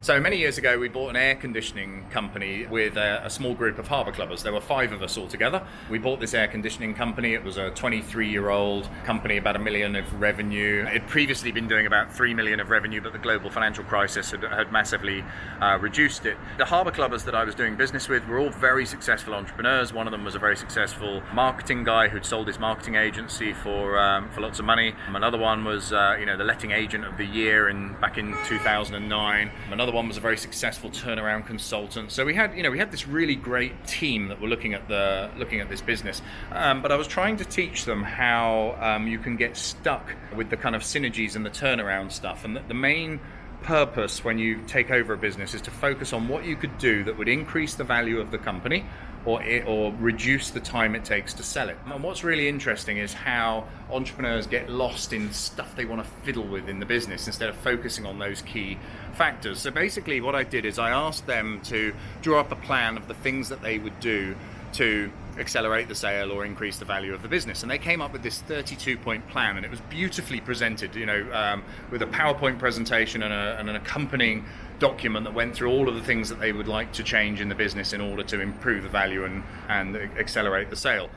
So many years ago, we bought an air conditioning company with a small group of harbour clubbers. There were 5 of us all together. We bought this air conditioning company. It was a 23-year-old company, about $1 million of revenue. It had previously been doing about $3 million of revenue, but the global financial crisis had massively reduced it. The harbour clubbers that I was doing business with were all very successful entrepreneurs. One of them was a very successful marketing guy who'd sold his marketing agency for lots of money. Another one was the letting agent of the year back in 2009. Another one was a very successful turnaround consultant. So we had this really great team that were looking at this business. But I was trying to teach them how you can get stuck with the kind of synergies and the turnaround stuff. And the main purpose when you take over a business is to focus on what you could do that would increase the value of the company or reduce the time it takes to sell it. And what's really interesting is how entrepreneurs get lost in stuff they want to fiddle with in the business instead of focusing on those key factors. So basically what I did is I asked them to draw up a plan of the things that they would do to accelerate the sale or increase the value of the business. And they came up with this 32-point plan, and it was beautifully presented, with a PowerPoint presentation and an accompanying document that went through all of the things that they would like to change in the business in order to improve the value and accelerate the sale.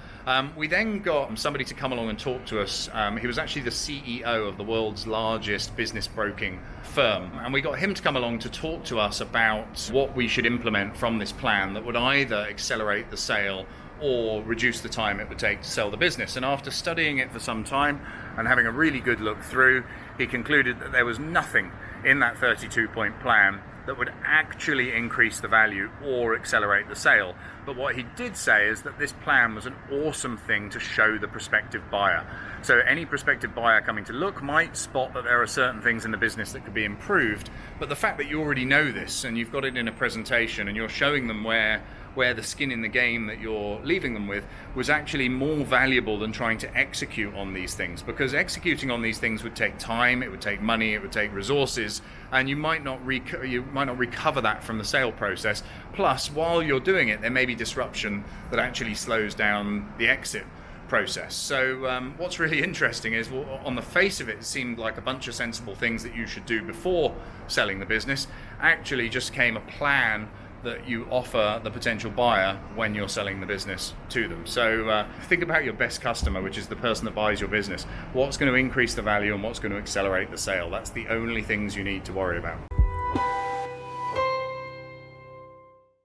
We then got somebody to come along and talk to us. He was actually the CEO of the world's largest business broking firm, and we got him to come along to talk to us about what we should implement from this plan that would either accelerate the sale or reduce the time it would take to sell the business. And after studying it for some time and having a really good look through, he concluded that there was nothing in that 32-point plan that would actually increase the value or accelerate the sale. But what he did say is that this plan was an awesome thing to show the prospective buyer. So any prospective buyer coming to look might spot that there are certain things in the business that could be improved, but the fact that you already know this and you've got it in a presentation and you're showing them where the skin in the game that you're leaving them with was actually more valuable than trying to execute on these things, because executing on these things would take time, it would take money, it would take resources, and you might not recover that from the sale process. Plus, while you're doing it, there may be disruption that actually slows down the exit process. So what's really interesting is, on the face of it, it seemed like a bunch of sensible things that you should do before selling the business actually just came a plan that you offer the potential buyer when you're selling the business to them. So think about your best customer, which is the person that buys your business. What's going to increase the value and what's going to accelerate the sale? That's the only things you need to worry about.